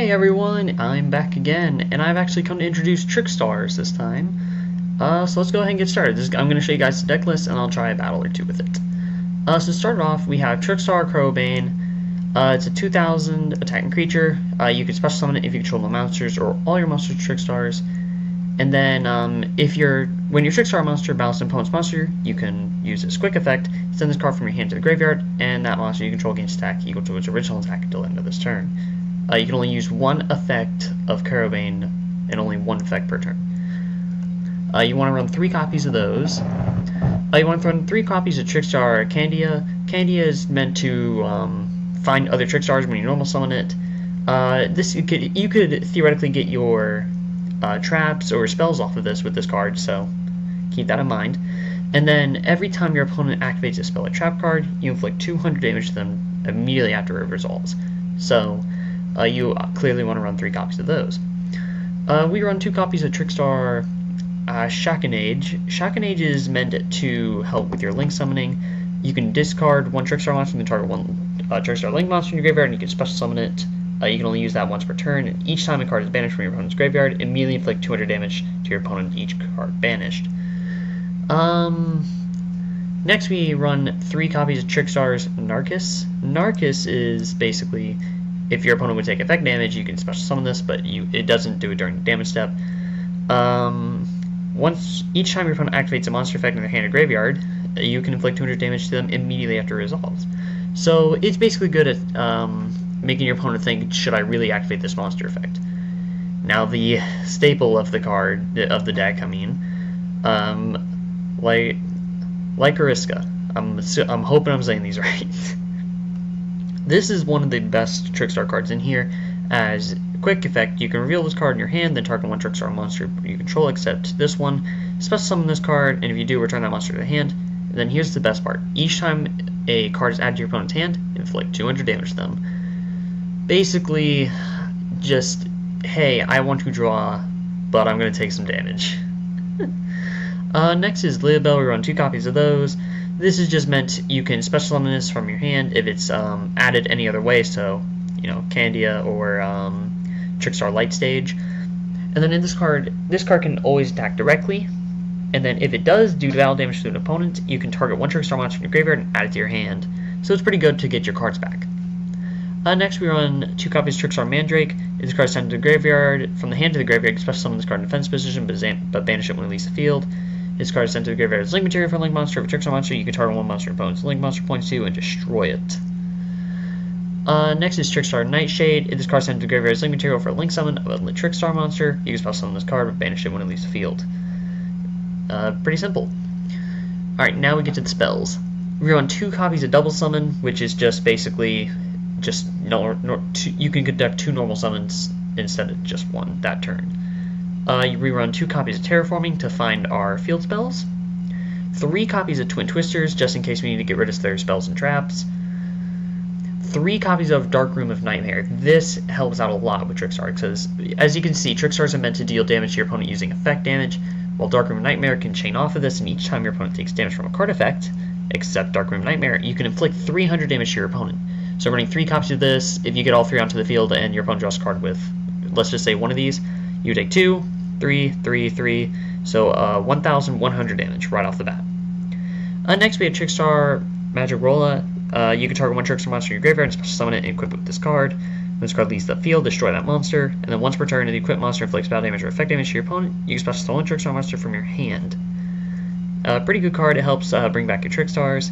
Hey everyone, I'm back again, and I've actually come to introduce Trickstars this time. So let's go ahead and get started. I'm going to show you guys the deck list, and I'll try a battle or two with it. So to start off, we have Trickstar Crowbane. It's a 2000 attacking creature. You can special summon it if you control no monsters or all your monsters are Trickstars. And then when your Trickstar monster battles an opponent's monster, you can use this quick effect, send this card from your hand to the graveyard, and that monster you control gains attack equal to its original attack until the end of this turn. You can only use one effect of Crowbane and only one effect per turn. You want to run 3 copies of those. You want to run 3 copies of Trickstar Candia. Candia is meant to find other Trickstars when you normal summon it. You could theoretically get your traps or spells off of this with this card, so keep that in mind. And then every time your opponent activates a spell or trap card, you inflict 200 damage to them immediately after it resolves. So you clearly want to run 3 copies of those. We run 2 copies of Trickstar Shakenage. Shakenage is meant to help with your link summoning. You can discard one Trickstar monster and target one Trickstar link monster in your graveyard, and you can special summon it. You can only use that once per turn, and each time a card is banished from your opponent's graveyard, immediately inflict 200 damage to your opponent each card banished. Next we run 3 copies of Trickstar's Narcus. Narcus is basically, if your opponent would take effect damage, you can special summon this, but it doesn't do it during the damage step. Each time your opponent activates a monster effect in their hand or graveyard, you can inflict 200 damage to them immediately after it resolves. So it's basically good at making your opponent think, should I really activate this monster effect? Now the staple of the deck, Lycoriska. I'm hoping I'm saying these right. This is one of the best Trickstar cards in here. As a quick effect, you can reveal this card in your hand, then target one Trickstar monster you control except this one. Special summon this card, and if you do, return that monster to the hand. And then here's the best part. Each time a card is added to your opponent's hand, inflict 200 damage to them. Basically, just, hey, I want to draw, but I'm going to take some damage. Next is Libel. We run 2 copies of those. This is just meant you can special summon this from your hand if it's added any other way, so, Candia or Trickstar Light Stage. And then in this card can always attack directly, and then if it does do valid damage to an opponent, you can target one Trickstar monster in your graveyard and add it to your hand. So it's pretty good to get your cards back. Next we run 2 copies of Trickstar Mandrake. If this card is sent to the graveyard, from the hand to the graveyard, you can special summon this card in defense position, but banish it when it leaves the field. This card is sent to the graveyard as link material for a link monster. If a Trickstar monster, you can target one monster opponent's link monster points to and destroy it. Next is Trickstar Nightshade. If this card is sent to the graveyard as link material for a link summon of a Trickstar monster, you can special summon this card but banish it when it leaves the field. Pretty simple. Alright, now we get to the spells. We run 2 copies of Double Summon, which is just basically you can conduct 2 normal summons instead of just 1 that turn. You rerun 2 copies of Terraforming to find our field spells. 3 copies of Twin Twisters, just in case we need to get rid of their spells and traps. 3 copies of Dark Room of Nightmare. This helps out a lot with Trickstar, because as you can see, Trickstars are meant to deal damage to your opponent using effect damage, while Dark Room of Nightmare can chain off of this, and each time your opponent takes damage from a card effect, except Dark Room of Nightmare, you can inflict 300 damage to your opponent. So running 3 copies of this, if you get all 3 onto the field and your opponent draws a card with, let's just say, one of these, you take 2, 3, 3, 3, so 1,100 damage right off the bat. Next we have Trickstar Magic Rolla. You can target one Trickstar monster in your graveyard and special summon it and equip it with this card. When this card leaves the field, destroy that monster, and then once per turn, if the equipped monster inflicts battle damage or effect damage to your opponent, you can special summon one Trickstar monster from your hand. Pretty good card. It helps bring back your Trickstars.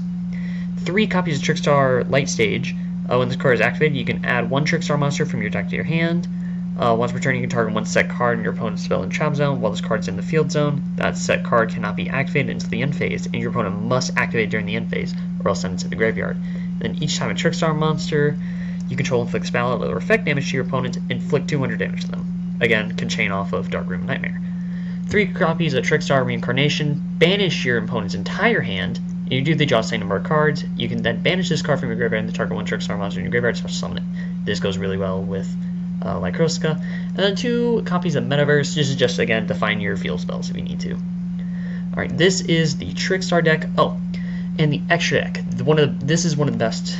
3 copies of Trickstar Light Stage. When this card is activated, you can add 1 Trickstar monster from your deck to your hand. Once per turn, you can target 1 set card in your opponent's spell and trap zone. While this card is in the field zone, that set card cannot be activated until the end phase, and your opponent must activate during the end phase, or else send it to the graveyard. Then each time a Trickstar monster you control inflicts battle or effect damage to your opponent, inflict 200 damage to them. Again, can chain off of Dark Room of Nightmare. 3 copies of Trickstar Reincarnation. Banish your opponent's entire hand. And you do the draw the same number of cards. You can then banish this card from your graveyard and target 1 Trickstar monster in your graveyard, special summon it. This goes really well with Lycoriska. And then 2 copies of Metaverse. This is just, again, to find your field spells if you need to. Alright, this is the Trickstar deck. Oh, and the extra deck. This is one of the best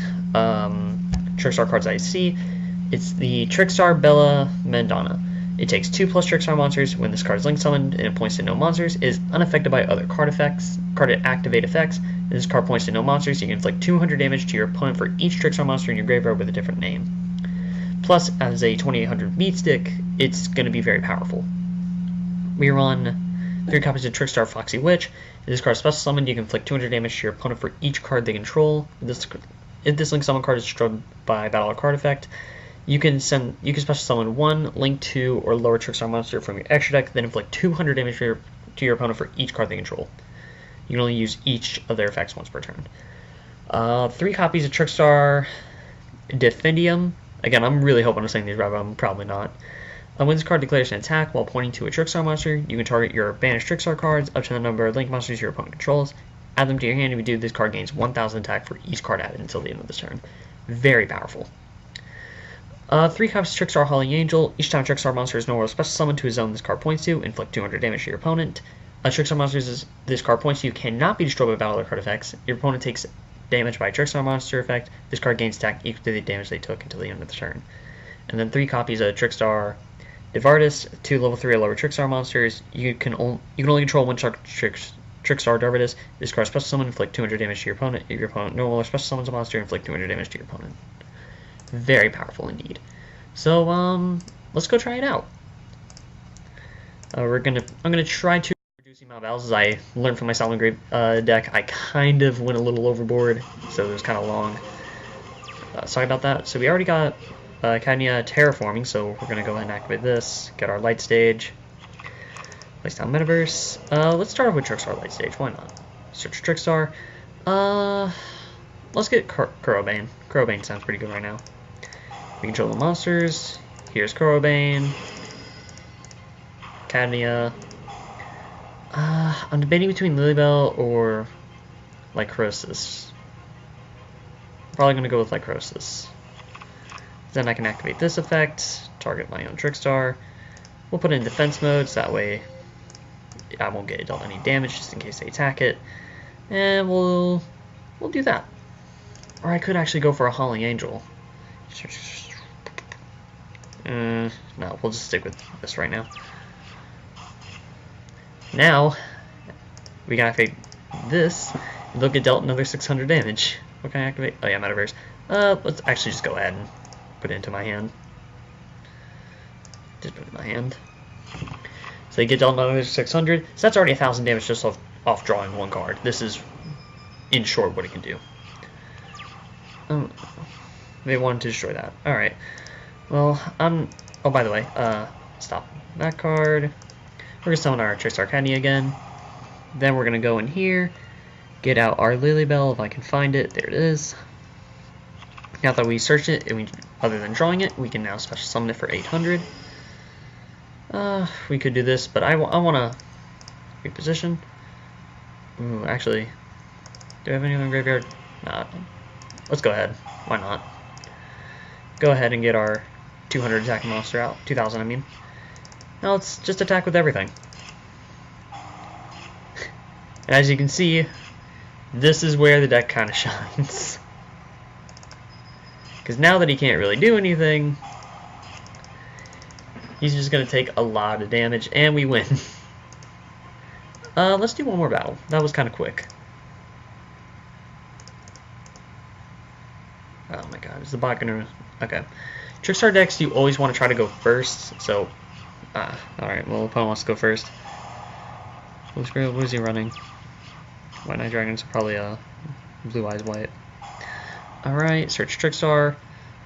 Trickstar cards I see. It's the Trickstar Bella Mendana. It takes 2+ Trickstar monsters. When this card is link summoned and it points to no monsters, it is unaffected by other card activate effects. And this card points to no monsters. You can inflict 200 damage to your opponent for each Trickstar monster in your graveyard with a different name. Plus, as a 2800 beat stick, it's going to be very powerful. We run 3 copies of Trickstar Foxy Witch. If this card is special summoned, you can inflict 200 damage to your opponent for each card they control. If this link summon card is destroyed by battle or card effect, you can special summon 1, link 2, or lower Trickstar monster from your extra deck, then inflict 200 damage to your opponent for each card they control. You can only use each of their effects once per turn. 3 copies of Trickstar Defendium. Again, I'm really hoping I'm saying these right, but I'm probably not. When this card declares an attack while pointing to a Trickstar monster, you can target your banished Trickstar cards up to the number of link monsters your opponent controls. Add them to your hand. If you do, this card gains 1000 attack for each card added until the end of the turn. Very powerful. 3 copies of Trickstar Holly Angel. Each time Trickstar monster is no more special summoned to a zone this card points to, inflict 200 damage to your opponent. Trickstar monsters this card points to cannot be destroyed by battle or card effects. Your opponent takes damage by a Trickstar monster effect. This card gains attack equal to the damage they took until the end of the turn. And then 3 copies of Trickstar Devardis, 2 level 3 or lower Trickstar monsters. You can only control 1 Trickstar Devardis. This card special summon, inflict 200 damage to your opponent. If your opponent no longer special summons a monster, inflict 200 damage to your opponent. Very powerful indeed. So let's go try it out. I'm gonna try to reduce the amount of battles as I learned from my Solomon Grave deck. I kind of went a little overboard, so it was kind of long. Sorry about that. So we already got Cadnia terraforming, so we're gonna go ahead and activate this. Get our light stage. Place down Metaverse. Let's start off with Trickstar Light Stage. Why not? Search Trickstar. Let's get Kurobane. Kurobane sounds pretty good right now. We control the monsters. Here's Kurobane. Cadnia. I'm debating between Lilybell or Lycrosis. Probably gonna go with Lycrosis. Then I can activate this effect, target my own Trickstar. We'll put it in defense mode, so that way I won't get dealt any damage just in case they attack it. And we'll do that. Or I could actually go for a Holly Angel. No, we'll just stick with this right now. Now, we can activate this, and they'll get dealt another 600 damage. What can I activate? Oh yeah, Metaverse. Let's actually just go ahead and put it into my hand. Just put it in my hand. So they get dealt another 600. So that's already 1000 damage just off drawing 1 card. This is, in short, what it can do. They wanted to destroy that. Alright. Well, oh, by the way, stop that card. We're going to summon our Trickstar Cadnia again. Then we're going to go in here, get out our Lilybell if I can find it. There it is. Now that we searched it, other than drawing it, we can now special summon it for 800. We could do this, but I want to reposition. Ooh, actually, do I have anyone in graveyard? Nah. Let's go ahead. Why not? Go ahead and get our 200 attacking monster out. 2000, I mean. Now let's just attack with everything. And as you can see, this is where the deck kind of shines. Because now that he can't really do anything, he's just going to take a lot of damage, and we win. Let's do one more battle. That was kind of quick. Oh my god, is the bot gonna... Okay. Trickstar decks, you always want to try to go first, so... alright, well, the opponent wants to go first. What is he running? White Knight Dragons, probably Blue Eyes White. Alright, search Trickstar.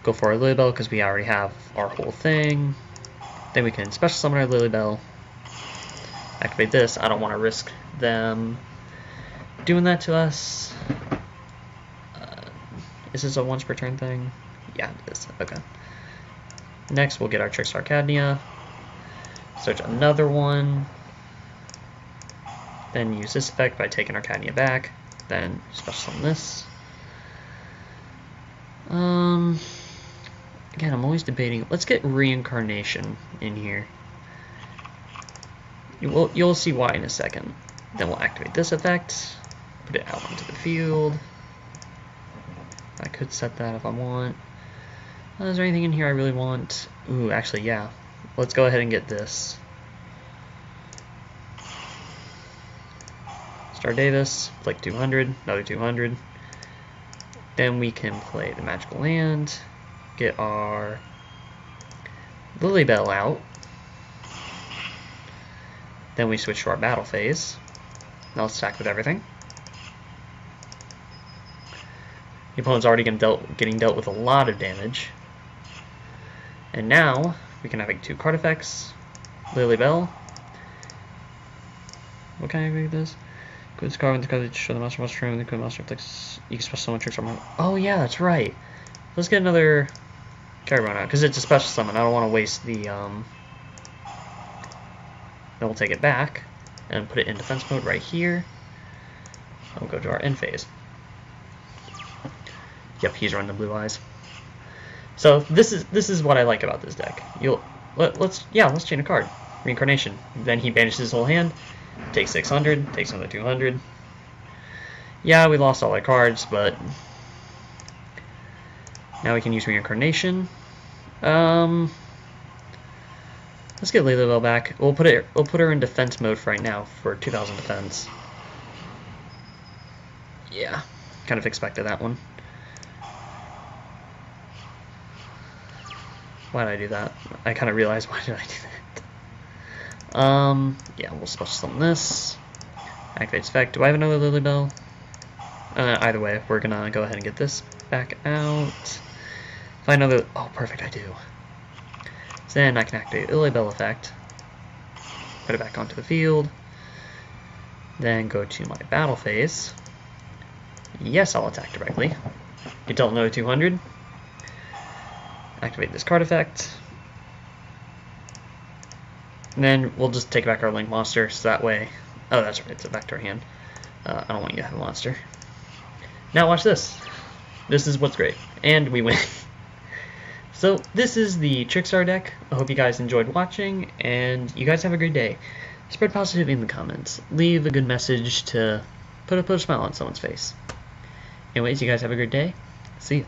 Go for our Lilybell, because we already have our whole thing. Then we can special summon our Lilybell. Activate this. I don't want to risk them doing that to us. Is this a once per turn thing? Yeah, it is. Okay. Next, we'll get our Trickstar Cadnia. Search another one. Then use this effect by taking our Cadnia back. Then special summon this. Again, I'm always debating. Let's get Reincarnation in here. You'll see why in a second. Then we'll activate this effect. Put it out onto the field. I could set that if I want. Is there anything in here I really want? Ooh, actually, yeah. Let's go ahead and get this. Star Davis, like 200, another 200. Then we can play the Magical Land, get our Lily Bell out. Then we switch to our battle phase. Now let's stack with everything. The opponent's already getting dealt with a lot of damage. And now we can have 2 card effects. Lily Bell. What kind of effect is this? Good card when the card show the monster room, the good monster afflicts. You can special summon Trickstar. Oh yeah, that's right. Let's get another Caravan out because it's a special summon. I don't want to waste the. Then we'll take it back and put it in defense mode right here. We'll go to our end phase. Yep, he's running the blue eyes. So this is what I like about this deck. Let's chain a card. Reincarnation. Then he banishes his whole hand. Takes 600. Takes another 200. Yeah, we lost all our cards, but now we can use Reincarnation. Let's get Lily Bell back. We'll put her in defense mode for right now for 2000 defense. Yeah, kind of expected that one. Why did I do that? I kind of realized why did I do that. Yeah, we'll special summon this. Activates effect. Do I have another Lily Bell? Either way, we're gonna go ahead and get this back out. Find another. Oh, perfect, I do. So then I can activate Lily Bell effect. Put it back onto the field. Then go to my battle phase. Yes, I'll attack directly. Get dealt another 200. Activate this card effect. And then we'll just take back our Link monster, so that way... Oh, that's right, it's back to our hand. I don't want you to have a monster. Now watch this. This is what's great. And we win. So this is the Trickstar deck. I hope you guys enjoyed watching, and you guys have a great day. Spread positivity in the comments. Leave a good message to put a smile on someone's face. Anyways, you guys have a great day. See ya.